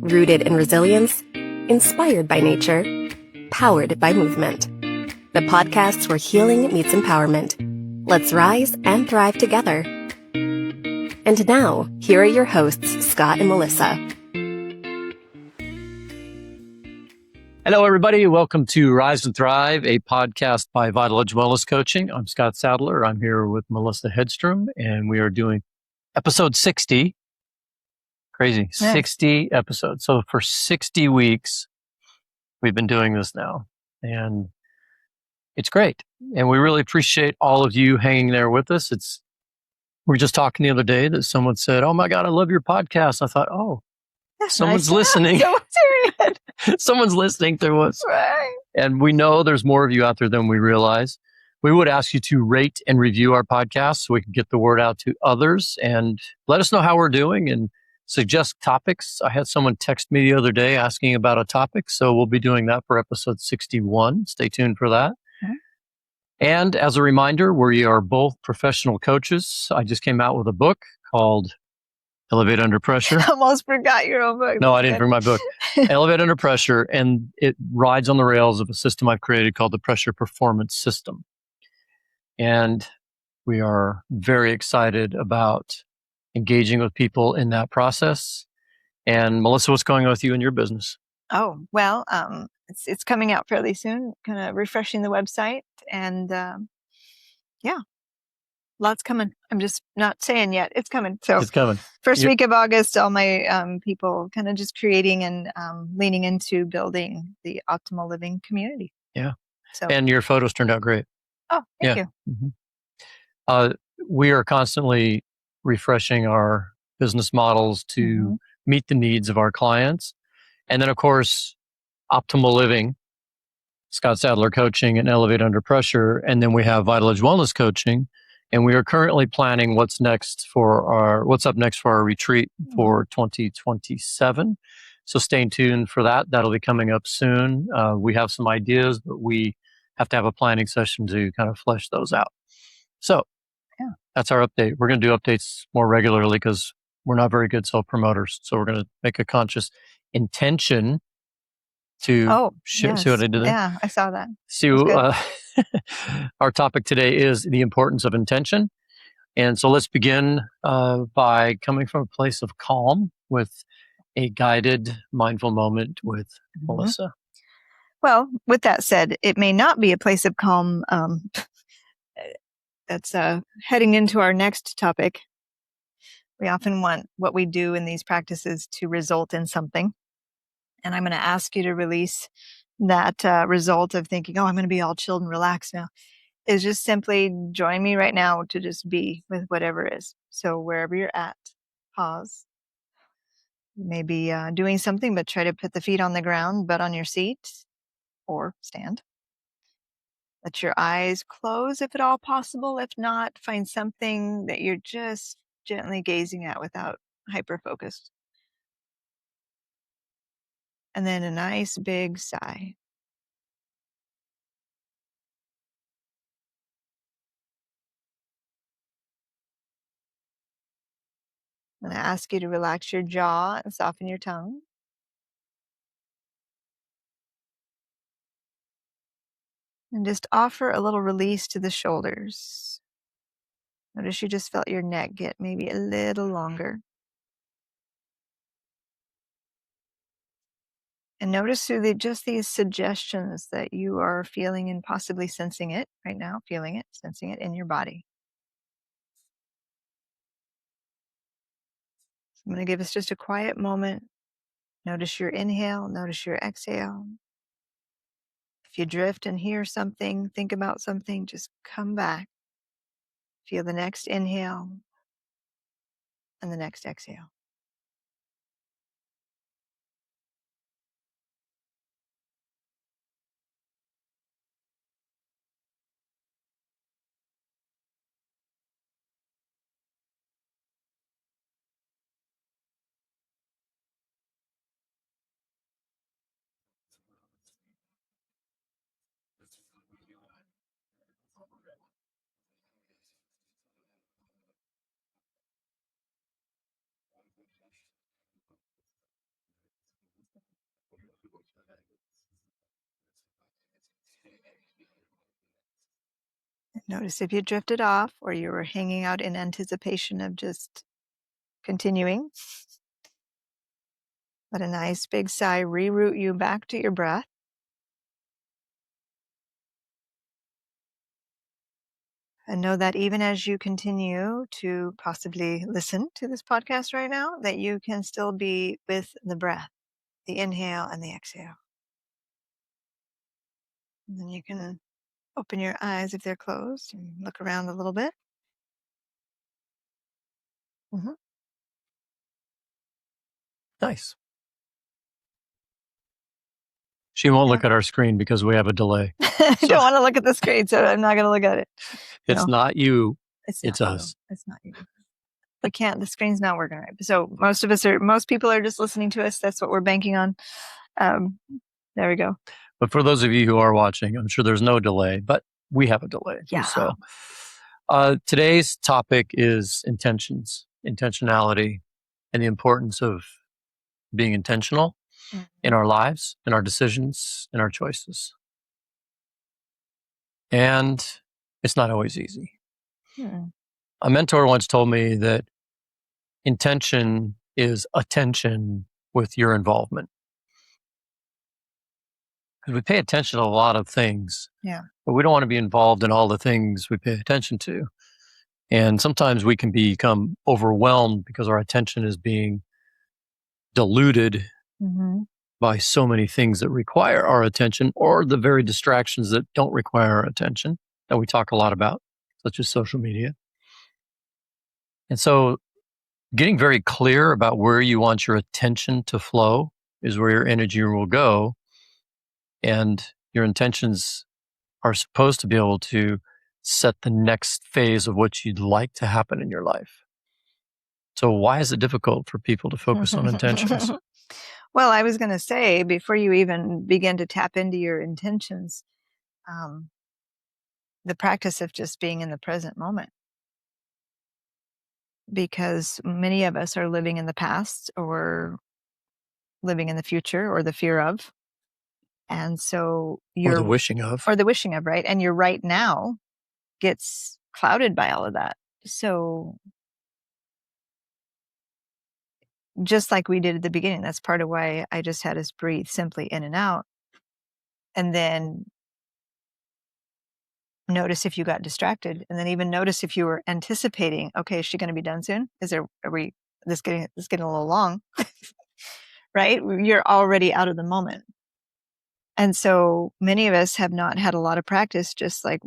Rooted in resilience, inspired by nature, powered by movement. The podcasts where healing meets empowerment. Let's rise and thrive together. And now, here are your hosts, Scott and Melissa. Hello, everybody. Welcome to Rise and Thrive, a podcast by Vital Edge Wellness Coaching. I'm Scott Sadler. I'm here with Melissa Headstrom, and we are doing episode 60. Crazy. Yeah. 60 episodes. So for 60 weeks, we've been doing this now, and it's great. And we really appreciate all of you hanging there with us. We were just talking the other day that someone said, "Oh my God, I love your podcast." I thought, oh, someone's listening. Someone's listening to us. Right. And we know there's more of you out there than we realize. We would ask you to rate and review our podcast so we can get the word out to others and let us know how we're doing and suggest topics. I had someone text me the other day asking about a topic, so we'll be doing that for episode 61. Stay tuned for that. Okay. And as a reminder, we are both professional coaches. I just came out with a book called Elevate Under Pressure. Almost forgot your own book. No, I didn't bring my book. Elevate Under Pressure, and it rides on the rails of a system I've created called the Pressure Performance System. And we are very excited about engaging with people in that process. And Melissa, what's going on with you and your business? Oh, well, it's coming out fairly soon, kind of refreshing the website. And yeah, lots coming. I'm just not saying yet. It's coming. So it's coming. First week of August, all my people kind of just creating and leaning into building the optimal living community. Yeah. So, and your photos turned out great. Oh, thank you. Mm-hmm. We are constantly refreshing our business models to meet the needs of our clients. And then, of course, optimal living, Scott Sadler Coaching, and Elevate Under Pressure. And then we have Vital Edge Wellness Coaching. And we are currently planning what's up next for our retreat for 2027. So stay tuned for that. That'll be coming up soon. We have some ideas, but we have to have a planning session to kind of flesh those out. So that's our update. We're going to do updates more regularly because we're not very good self-promoters. So we're going to make a conscious intention to see what I did there? Yeah, I saw that. So our topic today is the importance of intention. And so let's begin by coming from a place of calm with a guided mindful moment with Melissa. Well, with that said, it may not be a place of calm. That's heading into our next topic. We often want what we do in these practices to result in something. And I'm going to ask you to release that result of thinking, oh, I'm going to be all chilled and relaxed now, is just simply join me right now to just be with whatever is. So wherever you're at, pause. You may be doing something, but try to put the feet on the ground, butt on your seat, or stand. Let your eyes close if at all possible. If not, find something that you're just gently gazing at without hyper-focused. And then a nice big sigh. I'm going to ask you to relax your jaw and soften your tongue. And just offer a little release to the shoulders. Notice you just felt your neck get maybe a little longer. And notice through just these suggestions that you are feeling and possibly sensing it right now, feeling it, sensing it in your body. So I'm going to give us just a quiet moment. Notice your inhale, notice your exhale. If you drift and hear something, think about something, just come back. Feel the next inhale and the next exhale. Notice if you drifted off or you were hanging out in anticipation of just continuing. Let a nice big sigh reroute you back to your breath. And know that even as you continue to possibly listen to this podcast right now, that you can still be with the breath, the inhale and the exhale. And then you can open your eyes if they're closed and look around a little bit. Mm-hmm. Nice. She won't look at our screen because we have a delay. I don't want to look at the screen, so I'm not going to look at it. It's not you. It's us. It's not you. We can't. The screen's not working right. So most people are just listening to us. That's what we're banking on. There we go. But for those of you who are watching, I'm sure there's no delay, but we have a delay. Yeah. So today's topic is intentionality, and the importance of being intentional in our lives, in our decisions, in our choices. And it's not always easy. A mentor once told me that intention is attention with your involvement. Because we pay attention to a lot of things, but we don't want to be involved in all the things we pay attention to. And sometimes we can become overwhelmed because our attention is being diluted by so many things that require our attention, or the very distractions that don't require our attention that we talk a lot about, such as social media. And so getting very clear about where you want your attention to flow is where your energy will go. And your intentions are supposed to be able to set the next phase of what you'd like to happen in your life. So why is it difficult for people to focus on intentions? Well, I was going to say, before you even begin to tap into your intentions, the practice of just being in the present moment. Because many of us are living in the past or living in the future or the fear of. And so or the wishing of. Or the wishing of, right? And your right now gets clouded by all of that. So just like we did at the beginning, that's part of why I just had us breathe simply in and out. And then notice if you got distracted, and then even notice if you were anticipating, okay, is she going to be done soon? This getting a little long, right? You're already out of the moment. And so many of us have not had a lot of practice, just like,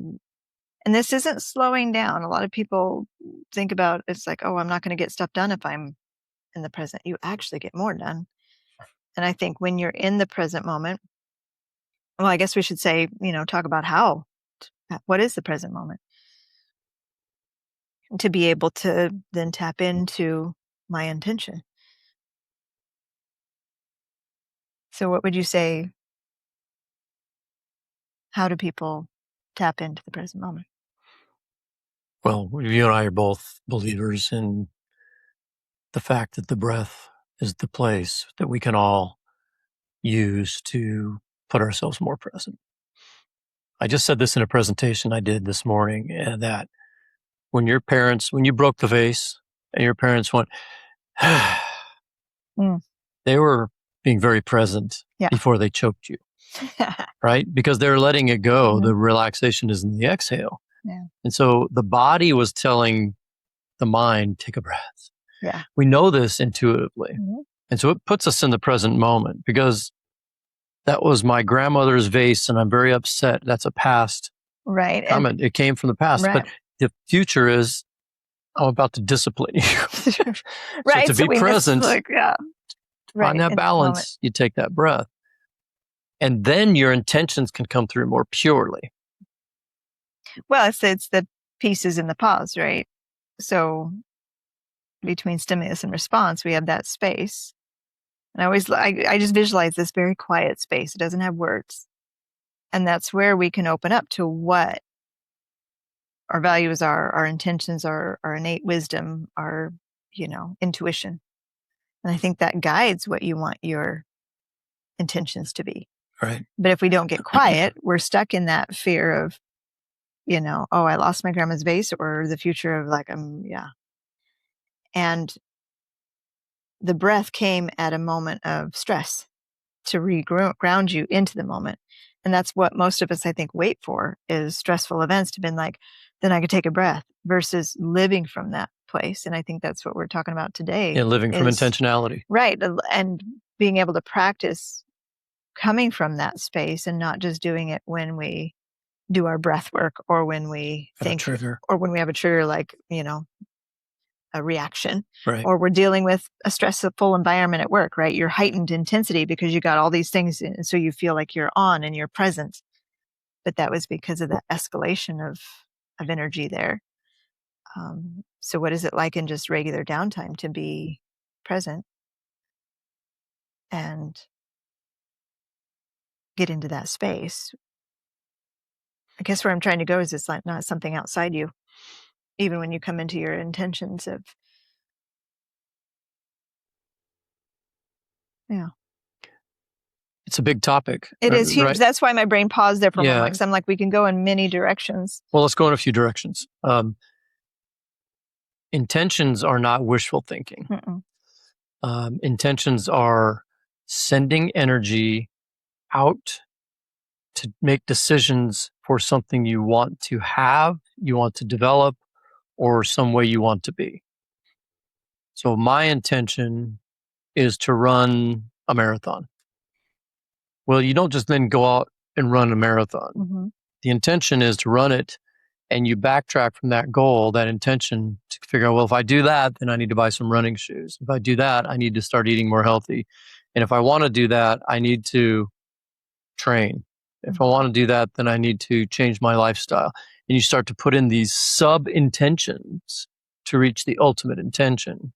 and this isn't slowing down. A lot of people think about, it's like, oh, I'm not going to get stuff done if I'm in the present. You actually get more done. And I think when you're in the present moment, well, I guess we should say, talk about what is the present moment? To be able to then tap into my intention. So what would you say? How do people tap into the present moment? Well, you and I are both believers in the fact that the breath is the place that we can all use to put ourselves more present. I just said this in a presentation I did this morning, and that when you broke the vase and your parents went, they were being very present before they choked you, right? Because they're letting it go. The relaxation is in the exhale. Yeah. And so the body was telling the mind, take a breath. Yeah. We know this intuitively. And so it puts us in the present moment, because that was my grandmother's vase and I'm very upset. That's a past comment. It came from the past. But the future is, I'm about to discipline you. Right. So to be present, find that balance, you take that breath. And then your intentions can come through more purely. Well, it's the pieces in the pause, right? So between stimulus and response, we have that space. And I just visualize this very quiet space. It doesn't have words. And that's where we can open up to what our values are, our intentions are, our innate wisdom, our, intuition. And I think that guides what you want your intentions to be. Right. But if we don't get quiet, we're stuck in that fear of, oh, I lost my grandma's vase, or the future of yeah. And the breath came at a moment of stress to ground you into the moment. And that's what most of us, I think, wait for, is stressful events to be like, then I could take a breath, versus living from that place. And I think that's what we're talking about today. Yeah, living from intentionality. Right. And being able to practice coming from that space and not just doing it when we do our breath work, or when we think, trigger, or when we have a trigger, like, a reaction, right, or we're dealing with a stressful environment at work, right? Your heightened intensity because you got all these things, and so you feel like you're on and you're present. But that was because of the escalation of energy there. So what is it like in just regular downtime to be present and get into that space? I guess where I'm trying to go is, it's like not something outside you, even when you come into your intentions of, yeah. It's a big topic. It is huge. Right? That's why my brain paused there for a Yeah. moment, because I'm like, we can go in many directions. Well, let's go in a few directions. Intentions are not wishful thinking. Intentions are sending energy out to make decisions for something you want to have, you want to develop, or some way you want to be. So my intention is to run a marathon. Well, you don't just then go out and run a marathon. Mm-hmm. The intention is to run it, and you backtrack from that goal, that intention, to figure out, well, if I do that, then I need to buy some running shoes. If I do that, I need to start eating more healthy. And if I want to do that, I need to train. If I want to do that, then I need to change my lifestyle. And you start to put in these sub-intentions to reach the ultimate intention.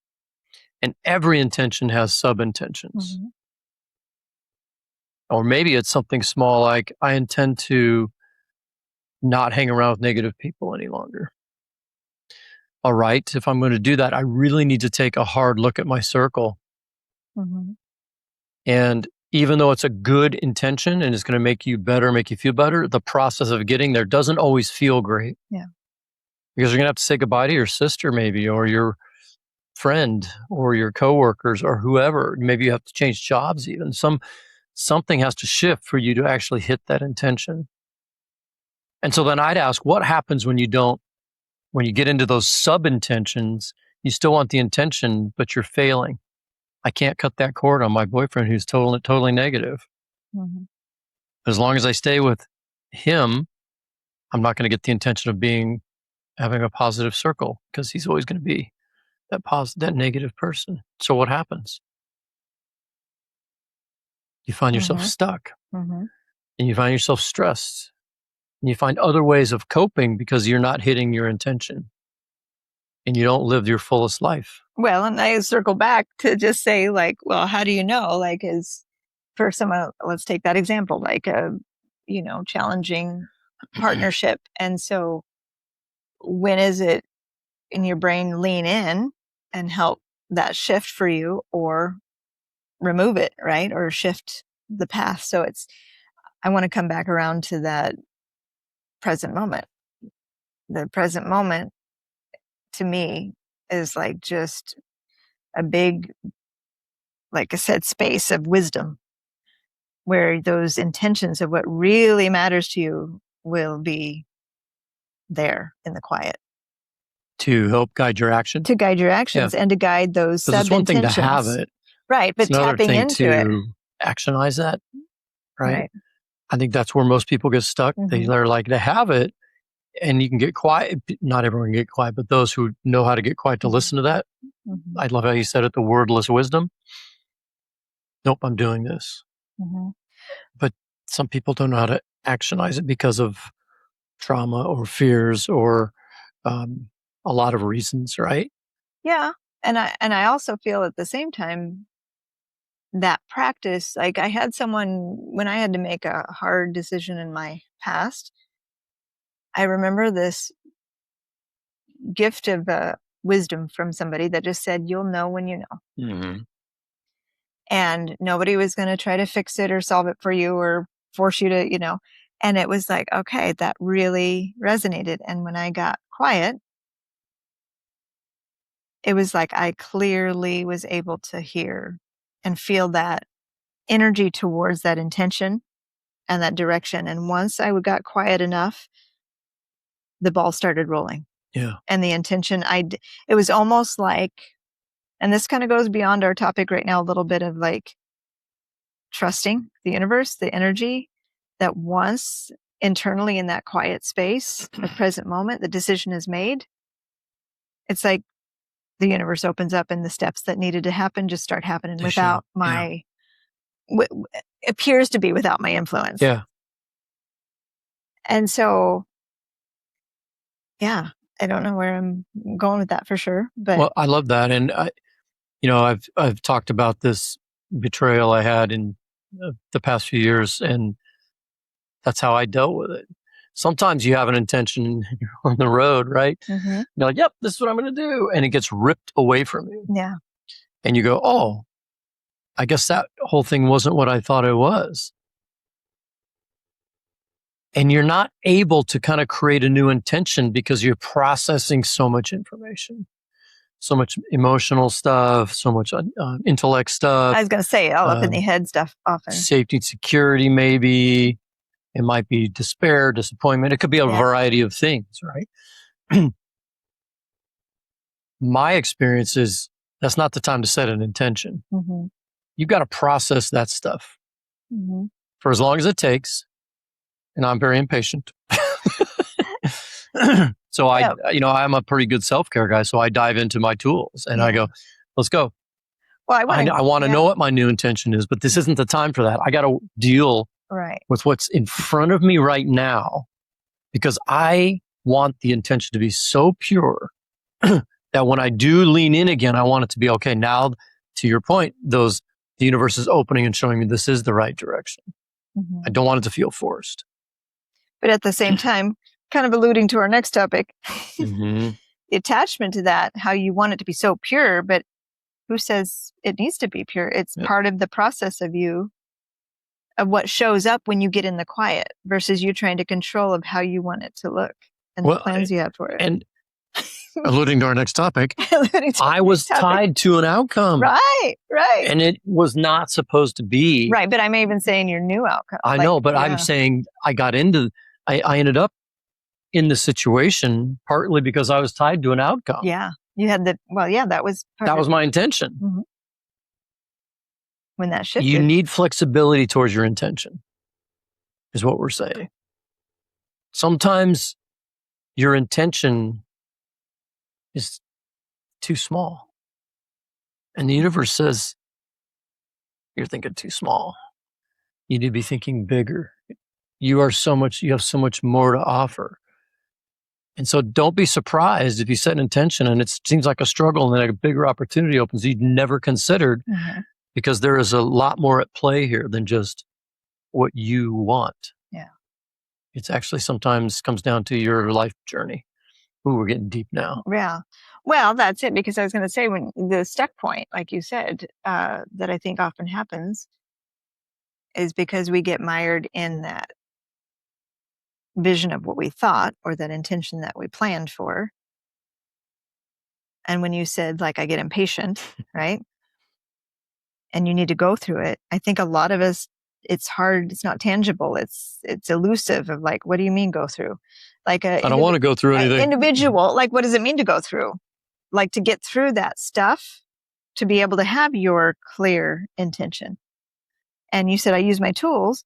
And every intention has sub-intentions. Mm-hmm. Or maybe it's something small like, I intend to not hang around with negative people any longer. All right, if I'm going to do that, I really need to take a hard look at my circle. Mm-hmm. And even though it's a good intention and it's going to make you better, make you feel better, the process of getting there doesn't always feel great. Yeah. Because you're going to have to say goodbye to your sister maybe, or your friend, or your coworkers, or whoever. Maybe you have to change jobs even. Something has to shift for you to actually hit that intention. And so then I'd ask, what happens when you get into those sub-intentions? You still want the intention, but you're failing. I can't cut that cord on my boyfriend who's totally negative. Mm-hmm. As long as I stay with him, I'm not going to get the intention of having a positive circle, because he's always going to be that negative person. So what happens? You find yourself stuck, and you find yourself stressed, and you find other ways of coping because you're not hitting your intention, and you don't live your fullest life. Well, and I circle back to just say, like, well, how do you know? Like, for someone, let's take that example, like a, challenging partnership. And so when is it in your brain lean in and help that shift for you, or remove it, right? Or shift the path. So I want to come back around to that present moment. The present moment to me is like just a big, like I said, space of wisdom, where those intentions of what really matters to you will be there in the quiet. To help guide your action? To guide your actions, and to guide those sub-intentions. It's one thing to have it. Right, but it's tapping into it. To actionize that, right? Right. I think that's where most people get stuck. Mm-hmm. They're like, they have it, and you can get quiet. Not everyone can get quiet, but those who know how to get quiet to listen to that. Mm-hmm. I love how you said it, the wordless wisdom. Nope, I'm doing this. Mm-hmm. But some people don't know how to actionize it because of trauma or fears or a lot of reasons, right? Yeah. And I also feel at the same time that practice, like I had someone, when I had to make a hard decision in my past, I remember this gift of wisdom from somebody that just said, you'll know when you know. Mm-hmm. And nobody was going to try to fix it or solve it for you or force you to, and it was like, okay, that really resonated. And when I got quiet, it was like I clearly was able to hear and feel that energy towards that intention and that direction. And once I got quiet enough, the ball started rolling. Yeah. And the intention, it was almost like, and this kind of goes beyond our topic right now, a little bit of like trusting the universe, the energy, that once internally in that quiet space, the present moment, the decision is made. It's like the universe opens up and the steps that needed to happen just start happening without my, appears to be without my influence. Yeah. And so, yeah, I don't know where I'm going with that for sure, but Well, I love that. And I've talked about this betrayal I had in the past few years, and that's how I dealt with it. Sometimes you have an intention and you're on the road, right? Mm-hmm. You're like, yep, this is what I'm going to do. And it gets ripped away from you. Yeah. And you go, oh, I guess that whole thing wasn't what I thought it was. And you're not able to kind of create a new intention because you're processing so much information, so much emotional stuff, so much intellect stuff. I was going to say all up in the head stuff often. Safety and security, maybe. It might be despair, disappointment. It could be a variety of things, right? My experience is that's not the time to set an intention. Mm-hmm. You've got to process that stuff for as long as it takes. And I'm very impatient. So I'm a pretty good self-care guy. So I dive into my tools and I go, let's go. Well, I want to know what my new intention is, but this isn't the time for that. I got to deal with what's in front of me right now, because I want the intention to be so pure that when I do lean in again, I want it to be okay. Now, to your point, the universe is opening and showing me this is the right direction. Mm-hmm. I don't want it to feel forced. But at the same time, kind of alluding to our next topic, the attachment to that, how you want it to be so pure, but who says it needs to be pure? It's part of the process of what shows up when you get in the quiet versus you trying to control of how you want it to look and the plans you have for it. And alluding to our next topic, I was tied to an outcome. Right. And it was not supposed to be. Right, but I'm even saying your new outcome. I know, but I'm saying I ended up in the situation partly because I was tied to an outcome. Yeah. You had that was my intention. Mm-hmm. When that shifted. You need flexibility towards your intention, is what we're saying. Sometimes your intention is too small. And the universe says, you're thinking too small. You need to be thinking bigger. You have so much more to offer. And so don't be surprised if you set an intention and it seems like a struggle and then a bigger opportunity opens you'd never considered, because there is a lot more at play here than just what you want. Yeah. It's actually sometimes comes down to your life journey. Ooh, we're getting deep now. Yeah. Well, that's it, because I was going to say, when the stuck point, like you said, that I think often happens is because we get mired in that vision of what we thought or that intention that we planned for. And when you said, like, I get impatient, right? And you need to go through it. I think a lot of us, it's hard. It's not tangible. It's elusive of like, what do you mean go through? Like I don't want to go through anything. Individual, like, what does it mean to go through? Like, to get through that stuff, to be able to have your clear intention. And you said, I use my tools.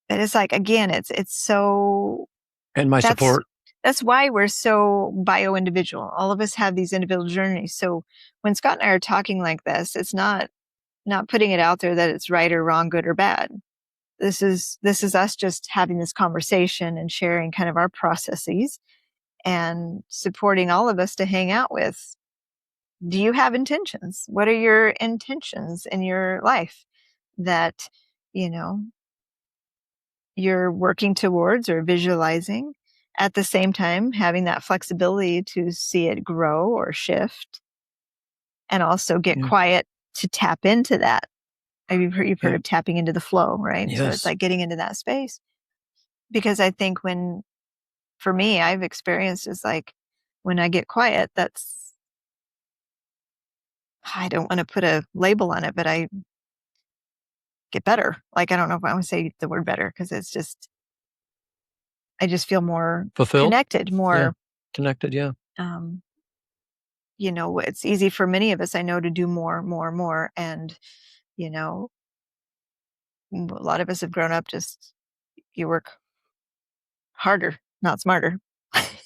But it's like, again, it's so... And my support. That's why we're so bio-individual. All of us have these individual journeys. So when Scott and I are talking like this, it's not putting it out there that it's right or wrong, good or bad. This is us just having this conversation and sharing kind of our processes and supporting all of us to hang out with. Do you have intentions? What are your intentions in your life that, you're working towards or visualizing, at the same time having that flexibility to see it grow or shift, and also get quiet to tap into that You've heard of tapping into the flow, right? Yes. So it's like getting into that space. Because I think for me, I've experienced is like when I get quiet, I don't want to put a label on it, but I get better. Like, I don't know if I want to say the word better because it's just, I just feel more fulfilled, connected, more connected. Yeah. It's easy for many of us, I know, to do more. And, a lot of us have grown up you work harder, not smarter.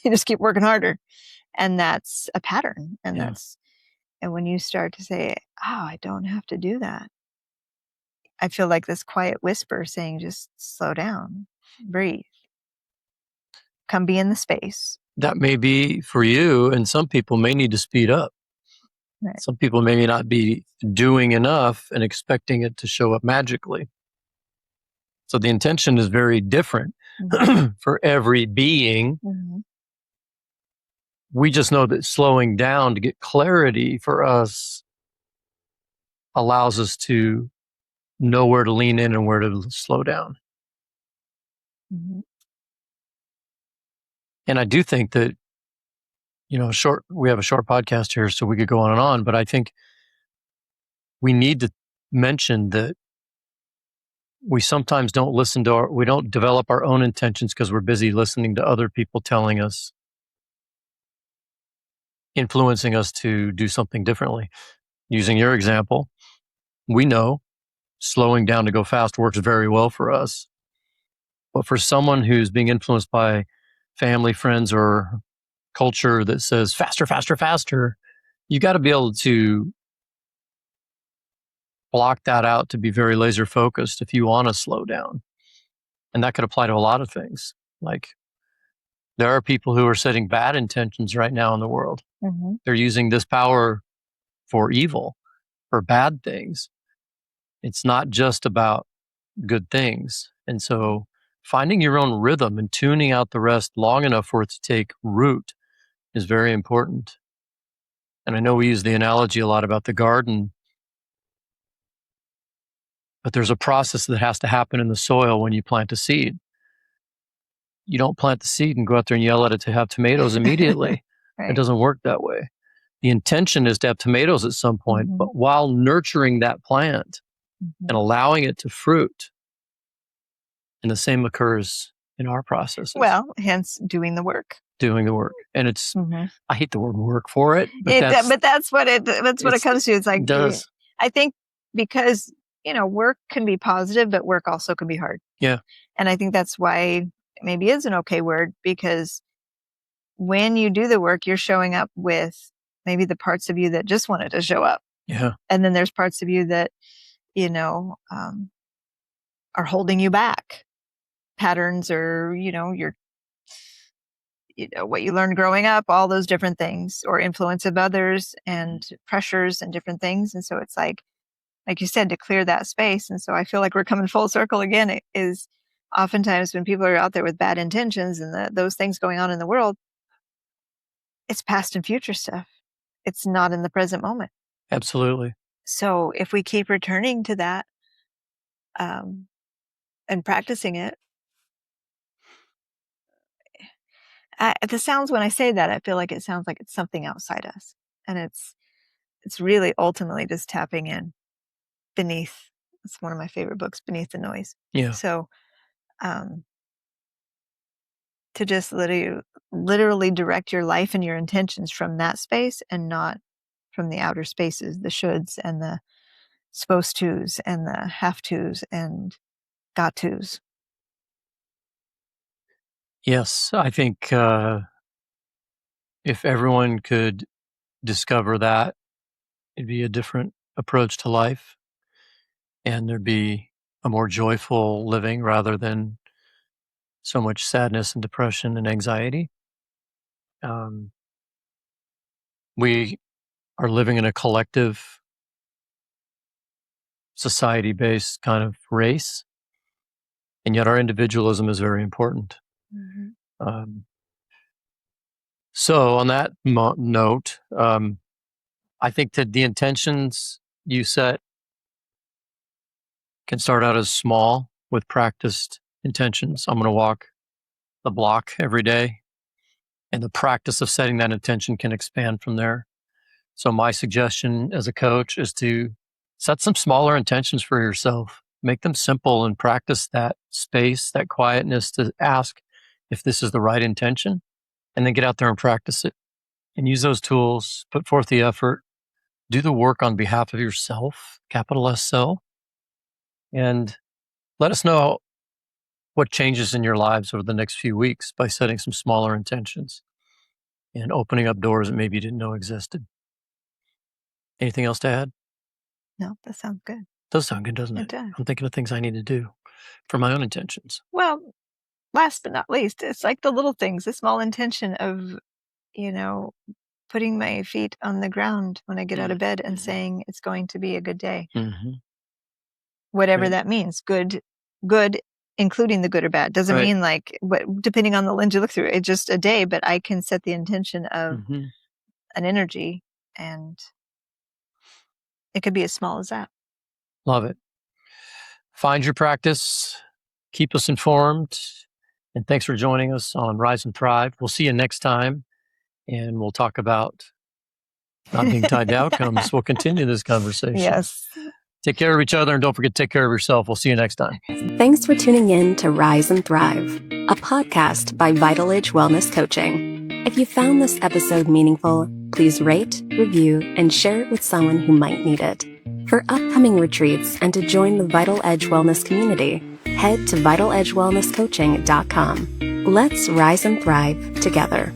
You just keep working harder. And that's a pattern. And and when you start to say, oh, I don't have to do that. I feel like this quiet whisper saying, just slow down, breathe, come be in the space. That may be for you, and some people may need to speed up. Right. Some people may not be doing enough and expecting it to show up magically. So the intention is very different for every being. Mm-hmm. We just know that slowing down to get clarity for us allows us to know where to lean in and where to slow down. Mm-hmm. And I do think that, we have a short podcast here, so we could go on and on, but I think we need to mention that we sometimes don't we don't develop our own intentions because we're busy listening to other people telling us, influencing us to do something differently. Using your example, we know slowing down to go fast works very well for us. But for someone who's being influenced by family, friends, or culture that says faster, faster, faster, you got to be able to block that out to be very laser focused if you want to slow down. And that could apply to a lot of things. Like, there are people who are setting bad intentions right now in the world. Mm-hmm. They're using this power for evil, for bad things. It's not just about good things. And so finding your own rhythm and tuning out the rest long enough for it to take root is very important. And I know we use the analogy a lot about the garden, but there's a process that has to happen in the soil when you plant a seed. You don't plant the seed and go out there and yell at it to have tomatoes immediately. Right. It doesn't work that way. The intention is to have tomatoes at some point, but while nurturing that plant and allowing it to fruit. And the same occurs in our processes. Well, hence doing the work. And it's, I hate the word work for it, but that's what it comes to. It's like, does. I think because, work can be positive, but work also can be hard. Yeah. And I think that's why maybe is an okay word, because when you do the work, you're showing up with maybe the parts of you that just wanted to show up. Yeah. And then there's parts of you that, are holding you back. Patterns or, what you learned growing up, all those different things, or influence of others and pressures and different things. And so it's like you said, to clear that space. And so I feel like we're coming full circle again. It is oftentimes when people are out there with bad intentions and those things going on in the world, it's past and future stuff. It's not in the present moment. Absolutely. So if we keep returning to that and practicing it, when I say that, I feel like it sounds like it's something outside us. And it's really ultimately just tapping in beneath. It's one of my favorite books, Beneath the Noise. Yeah. So to just literally direct your life and your intentions from that space and not from the outer spaces, the shoulds and the supposed tos and the have tos and got tos. Yes. I think if everyone could discover that, it'd be a different approach to life, and there'd be a more joyful living rather than so much sadness and depression and anxiety. We are living in a collective, society-based kind of race, and yet our individualism is very important. So on that note, I think that the intentions you set can start out as small with practiced intentions. I'm going to walk the block every day. And the practice of setting that intention can expand from there. So my suggestion as a coach is to set some smaller intentions for yourself. Make them simple and practice that space, that quietness to ask if this is the right intention, and then get out there and practice it and use those tools, put forth the effort, do the work on behalf of yourself, capital S self, and let us know what changes in your lives over the next few weeks by setting some smaller intentions and opening up doors that maybe you didn't know existed. Anything else to add? No, that sounds good. Does sound good, doesn't it? It does. I'm thinking of things I need to do for my own intentions. Well, last but not least, it's like the little things, the small intention of, putting my feet on the ground when I get out of bed and saying it's going to be a good day. Mm-hmm. Whatever Right. that means. Good, including the good or bad. Doesn't Right. mean depending on the lens you look through, it's just a day, but I can set the intention of an energy, and it could be as small as that. Love it. Find your practice. Keep us informed. And thanks for joining us on Rise and Thrive. We'll see you next time. And we'll talk about not being tied to outcomes. We'll continue this conversation. Yes. Take care of each other, and don't forget to take care of yourself. We'll see you next time. Thanks for tuning in to Rise and Thrive, a podcast by Vital Edge Wellness Coaching. If you found this episode meaningful, please rate, review, and share it with someone who might need it. For upcoming retreats and to join the Vital Edge Wellness community, head to vitaledgewellnesscoaching.com. Let's rise and thrive together.